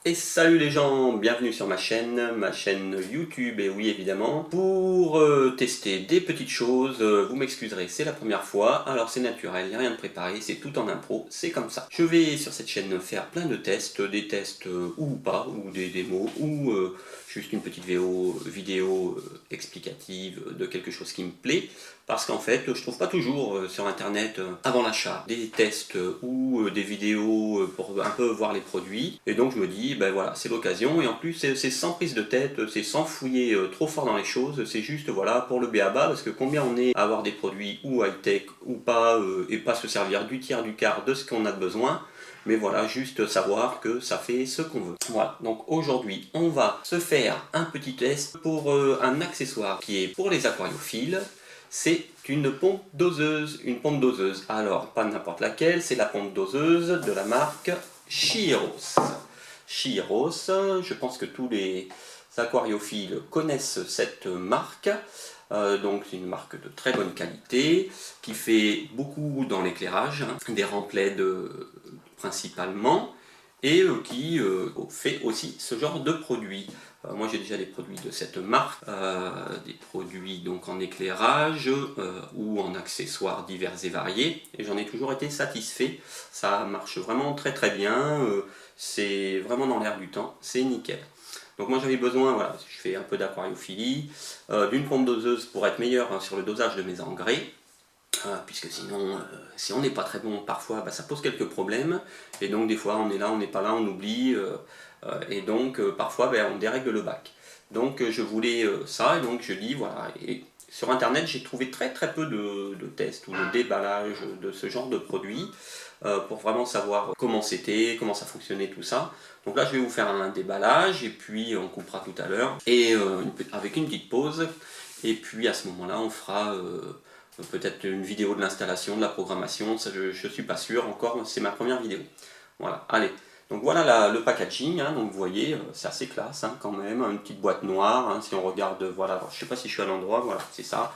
Et salut les gens, bienvenue sur ma chaîne YouTube, et oui évidemment, pour tester des petites choses. Vous m'excuserez, c'est la première fois, alors c'est naturel, il n'y a rien de préparé, c'est tout en impro, c'est comme ça. Je vais sur cette chaîne faire plein de tests, des tests ou pas, ou des démos, ou juste une petite vidéo explicative de quelque chose qui me plaît, parce qu'en fait je trouve pas toujours sur internet avant l'achat des tests ou des vidéos pour un peu voir les produits, et donc je me dis ben voilà, c'est l'occasion, et en plus c'est sans prise de tête, c'est sans fouiller trop fort dans les choses, c'est juste voilà pour le b.a.-ba, parce que combien on est à avoir des produits ou high-tech ou pas, et pas se servir du tiers du quart de ce qu'on a besoin, mais voilà, juste savoir que ça fait ce qu'on veut. Voilà, donc aujourd'hui on va se faire un petit test pour un accessoire qui est pour les aquariophiles. C'est une pompe doseuse, alors pas n'importe laquelle, c'est la pompe doseuse de la marque Chiros. Chiros, je pense que tous les aquariophiles connaissent cette marque. Donc c'est une marque de très bonne qualité, qui fait beaucoup dans l'éclairage, des remplets principalement, et qui fait aussi ce genre de produits. Moi j'ai déjà des produits de cette marque, des produits donc en éclairage ou en accessoires divers et variés, et j'en ai toujours été satisfait. Ça marche vraiment très très bien, c'est vraiment dans l'air du temps, c'est nickel. Donc moi j'avais besoin, voilà, je fais un peu d'aquariophilie, d'une pompe doseuse pour être meilleur sur le dosage de mes engrais. Puisque sinon, si on n'est pas très bon, parfois ça pose quelques problèmes, et donc des fois on est là, on n'est pas là, on oublie, et donc parfois on dérègle le bac. Donc je voulais ça, et donc je dis voilà, et sur internet j'ai trouvé très peu de tests ou de déballage de ce genre de produit, pour vraiment savoir comment c'était, comment ça fonctionnait tout ça. Donc là je vais vous faire un déballage, et puis on coupera tout à l'heure, et avec une petite pause, et puis à ce moment-là on fera peut-être une vidéo de l'installation, de la programmation, ça je ne suis pas sûr encore, c'est ma première vidéo. Voilà, allez, donc voilà le packaging, hein, donc vous voyez, c'est assez classe hein, quand même, une petite boîte noire, hein, si on regarde, voilà, je ne sais pas si je suis à l'endroit, voilà, c'est ça,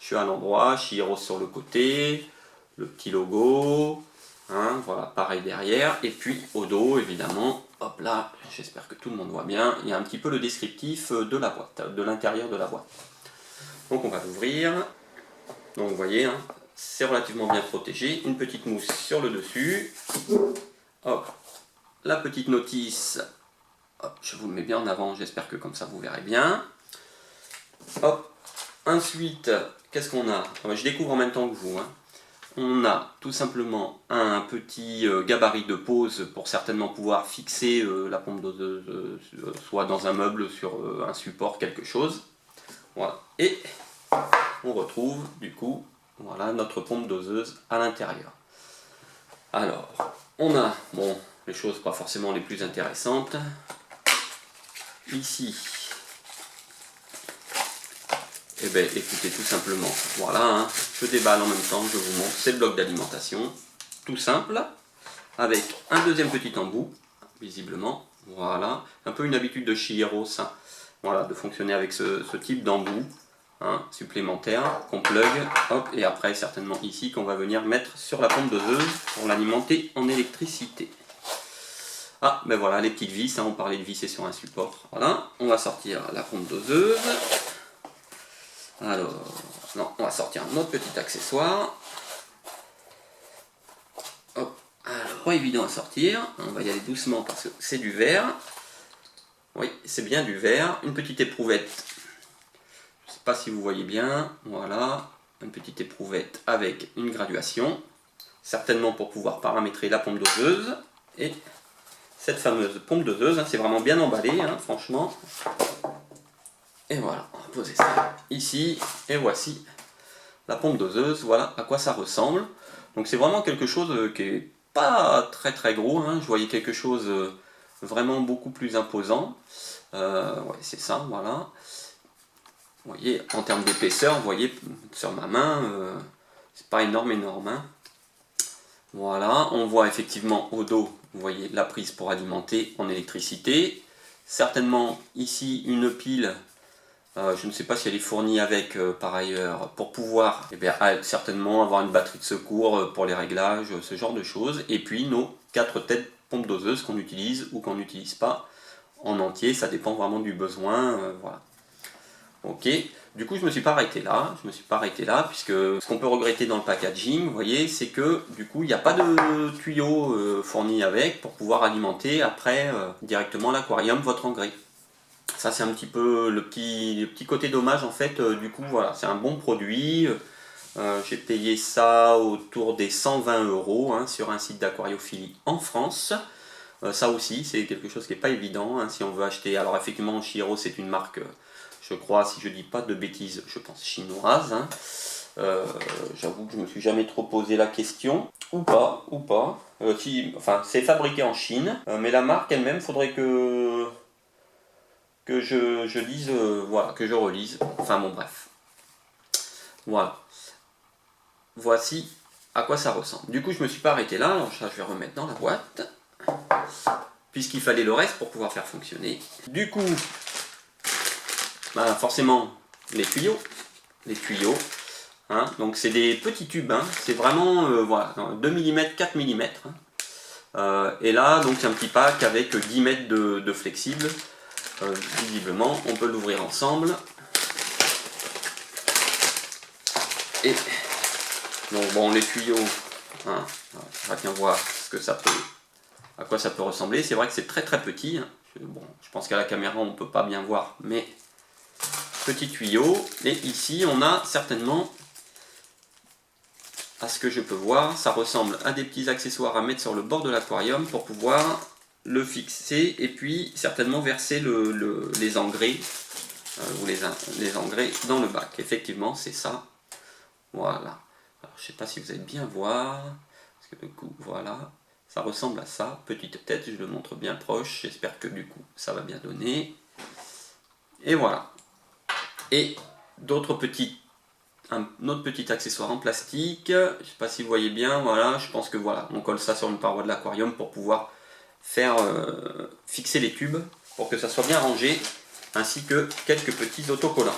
je suis à l'endroit, Chiros sur le côté, le petit logo, hein, voilà, pareil derrière, et puis au dos évidemment, hop là, j'espère que tout le monde voit bien, il y a un petit peu le descriptif de la boîte, de l'intérieur de la boîte. Donc on va l'ouvrir. Donc vous voyez, hein, c'est relativement bien protégé. Une petite mousse sur le dessus. Hop, la petite notice. Hop, je vous le mets bien en avant, j'espère que comme ça vous verrez bien. Hop, ensuite, qu'est-ce qu'on a? Je découvre en même temps que vous. Hein. On a tout simplement un petit gabarit de pose pour certainement pouvoir fixer la pompe doseuse, soit dans un meuble, sur un support, quelque chose. Voilà. Et on retrouve du coup voilà notre pompe doseuse à l'intérieur. Alors on a bon les choses pas forcément les plus intéressantes ici. Et bien écoutez, tout simplement voilà hein, je déballe en même temps, je vous montre, c'est le bloc d'alimentation tout simple, avec un deuxième petit embout visiblement, voilà, un peu une habitude de Chiros hein, voilà, de fonctionner avec ce type d'embout. Hein, supplémentaire qu'on plug, hop, et après certainement ici qu'on va venir mettre sur la pompe doseuse pour l'alimenter en électricité. Ah ben voilà les petites vis, hein, on parlait de visser sur un support. Voilà, on va sortir la pompe doseuse. Alors, non, on va sortir un autre petit accessoire. Hop, alors pas évident à sortir, on va y aller doucement parce que c'est du verre. Oui, c'est bien du verre, une petite éprouvette. Je ne sais pas si vous voyez bien, voilà, une petite éprouvette avec une graduation, certainement pour pouvoir paramétrer la pompe doseuse, et cette fameuse pompe doseuse, hein, c'est vraiment bien emballé, hein, franchement, et voilà, on va poser ça ici, et voici la pompe doseuse, voilà à quoi ça ressemble. Donc c'est vraiment quelque chose qui est pas très gros, hein, je voyais quelque chose vraiment beaucoup plus imposant, ouais c'est ça, voilà. Vous voyez, en termes d'épaisseur, vous voyez, sur ma main, c'est pas énorme. Hein. Voilà, on voit effectivement au dos, vous voyez, la prise pour alimenter en électricité. Certainement ici une pile Je ne sais pas si elle est fournie avec par ailleurs pour pouvoir certainement avoir une batterie de secours pour les réglages, ce genre de choses. Et puis nos 4 têtes pompes doseuses qu'on utilise ou qu'on n'utilise pas en entier, ça dépend vraiment du besoin. Voilà. Ok, du coup je me suis pas arrêté là, puisque ce qu'on peut regretter dans le packaging, vous voyez, c'est que du coup il n'y a pas de tuyau fourni avec pour pouvoir alimenter après directement l'aquarium votre engrais. Ça c'est un petit peu le petit côté dommage en fait, du coup voilà, c'est un bon produit. J'ai payé ça autour des 120 € hein, sur un site d'aquariophilie en France. Ça aussi c'est quelque chose qui n'est pas évident hein, si on veut acheter. Alors effectivement Chihiro c'est une marque, je crois, si je dis pas de bêtises, je pense chinoise. Hein. J'avoue que je me suis jamais trop posé la question. Ou pas. Enfin c'est fabriqué en Chine, mais la marque elle-même faudrait que je lise, voilà, que je relise. Enfin bon bref. Voilà. Voici à quoi ça ressemble. Du coup je me suis pas arrêté là, alors ça je vais remettre dans la boîte. Puisqu'il fallait le reste pour pouvoir faire fonctionner. Du coup, bah forcément les tuyaux. Hein, donc c'est des petits tubes, hein, c'est vraiment voilà, 2 mm, 4 mm. Hein. Et là donc c'est un petit pack avec 10 mètres de flexible. Visiblement on peut l'ouvrir ensemble. Et donc bon les tuyaux, hein, on va bien voir ce que ça peut, à quoi ça peut ressembler. C'est vrai que c'est très très petit. Hein. Bon, je pense qu'à la caméra on ne peut pas bien voir, mais petit tuyau. Et ici on a certainement, à ce que je peux voir, ça ressemble à des petits accessoires à mettre sur le bord de l'aquarium pour pouvoir le fixer et puis certainement verser les engrais ou les engrais dans le bac. Effectivement c'est ça. Voilà. Alors, je ne sais pas si vous allez bien voir, parce que du coup voilà, ça ressemble à ça. Petite tête, je le montre bien proche, j'espère que du coup ça va bien donner. Et voilà. Et d'autres petits, un autre petit accessoire en plastique, je ne sais pas si vous voyez bien, voilà, je pense que voilà, on colle ça sur une paroi de l'aquarium pour pouvoir faire fixer les tubes, pour que ça soit bien rangé, ainsi que quelques petits autocollants.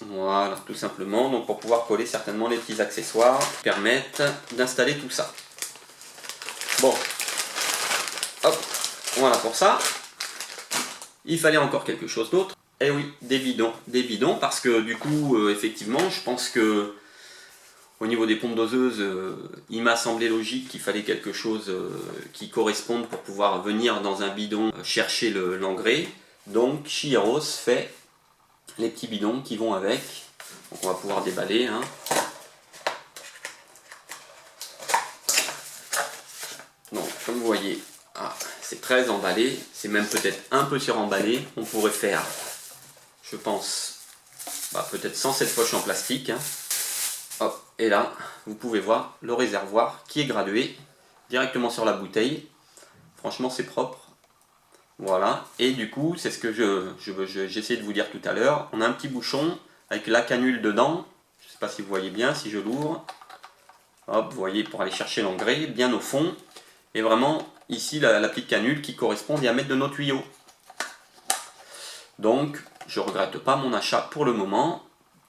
Voilà, tout simplement, donc pour pouvoir coller certainement les petits accessoires qui permettent d'installer tout ça. Bon, hop, voilà pour ça. Il fallait encore quelque chose d'autre. Eh oui, des bidons, parce que du coup, effectivement, je pense que au niveau des pompes doseuses, il m'a semblé logique qu'il fallait quelque chose qui corresponde pour pouvoir venir dans un bidon chercher l'engrais. Donc Chihiro fait les petits bidons qui vont avec. Donc on va pouvoir déballer. Hein. Donc comme vous voyez, c'est très emballé, c'est même peut-être un peu suremballé. On pourrait faire, je pense, peut-être sans cette poche en plastique. Hein. Hop, et là, vous pouvez voir le réservoir qui est gradué directement sur la bouteille. Franchement, c'est propre. Voilà, et du coup, c'est ce que j'essayais de vous dire tout à l'heure. On a un petit bouchon avec la canule dedans. Je ne sais pas si vous voyez bien, si je l'ouvre. Hop, vous voyez, pour aller chercher l'engrais, bien au fond. Et vraiment, ici, la petite canule qui correspond au diamètre de nos tuyaux. Donc, je ne regrette pas mon achat pour le moment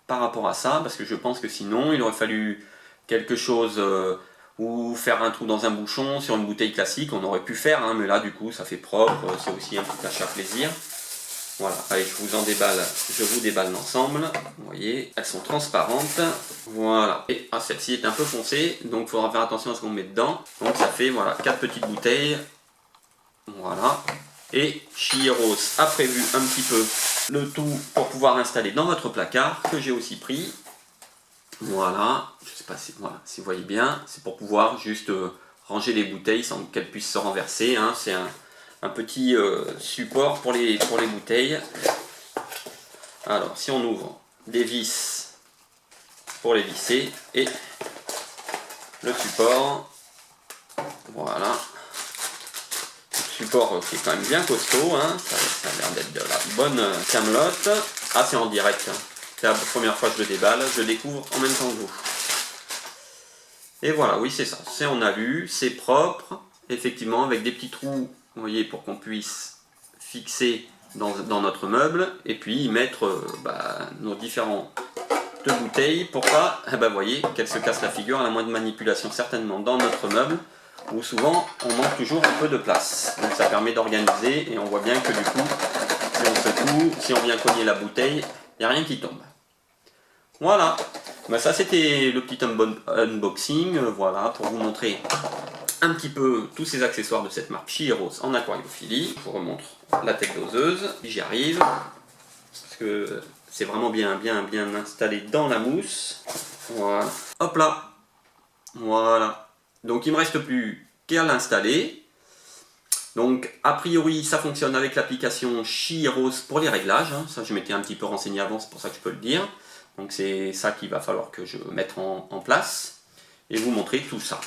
par rapport à ça, parce que je pense que sinon, il aurait fallu quelque chose... ou faire un trou dans un bouchon sur une bouteille classique, on aurait pu faire, hein, mais là du coup ça fait propre, c'est aussi un petit achat plaisir. Voilà, allez, je vous déballe l'ensemble, vous voyez, elles sont transparentes, voilà, et celle-ci est un peu foncée, donc il faudra faire attention à ce qu'on met dedans, donc ça fait, voilà, 4 petites bouteilles, voilà, et Chihiro a prévu un petit peu le tout pour pouvoir installer dans votre placard, que j'ai aussi pris. Voilà, je ne sais pas si vous voyez bien, c'est pour pouvoir juste ranger les bouteilles sans qu'elles puissent se renverser. Hein. C'est un petit support pour les bouteilles. Alors, si on ouvre, des vis pour les visser et le support. Voilà. Le support qui est quand même bien costaud, hein. Ça a l'air d'être de la bonne camelote. Ah, c'est en direct. Hein. C'est la première fois que je le déballe, je le découvre en même temps que vous. Et voilà, oui c'est ça, c'est en alu, c'est propre, effectivement avec des petits trous, vous voyez, pour qu'on puisse fixer dans notre meuble et puis y mettre nos différentes bouteilles pour pas, vous voyez, qu'elle se casse la figure à la moindre manipulation certainement dans notre meuble où souvent on manque toujours un peu de place. Donc ça permet d'organiser et on voit bien que du coup, si on secoue, si on vient cogner la bouteille, il n'y a rien qui tombe. Voilà, ça c'était le petit unboxing, voilà, pour vous montrer un petit peu tous ces accessoires de cette marque Chi-Eros en aquariophilie. Je vous remontre la tête doseuse, j'y arrive, parce que c'est vraiment bien installé dans la mousse. Voilà, hop là, voilà. Donc il ne me reste plus qu'à l'installer. Donc a priori ça fonctionne avec l'application Chi-Eros pour les réglages, hein. Ça je m'étais un petit peu renseigné avant, c'est pour ça que je peux le dire. Donc c'est ça qu'il va falloir que je mette en place et vous montrer tout ça.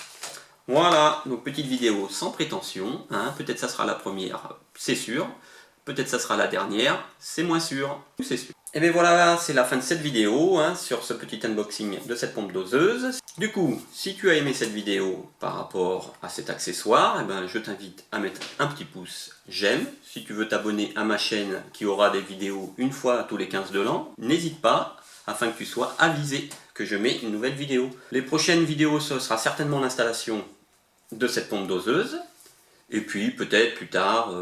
Voilà, donc petite vidéo sans prétention, hein. Peut-être ça sera la première, c'est sûr. Peut-être ça sera la dernière, c'est moins sûr, c'est sûr. Et bien voilà, c'est la fin de cette vidéo, hein, sur ce petit unboxing de cette pompe doseuse. Du coup, si tu as aimé cette vidéo par rapport à cet accessoire, eh ben, je t'invite à mettre un petit pouce j'aime. Si tu veux t'abonner à ma chaîne qui aura des vidéos une fois tous les 15 de l'an, n'hésite pas, afin que tu sois avisé que je mets une nouvelle vidéo. Les prochaines vidéos, ce sera certainement l'installation de cette pompe doseuse, et puis peut-être plus tard,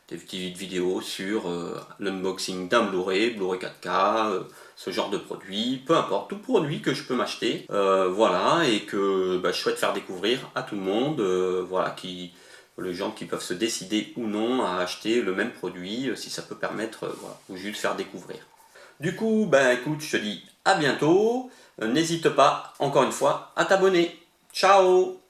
des petites vidéos sur l'unboxing d'un Blu-ray 4K, ce genre de produit, peu importe, tout produit que je peux m'acheter, voilà, et que je souhaite faire découvrir à tout le monde, voilà, les gens qui peuvent se décider ou non à acheter le même produit, si ça peut permettre, voilà, ou juste faire découvrir. Du coup, écoute, je te dis à bientôt, n'hésite pas, encore une fois, à t'abonner. Ciao!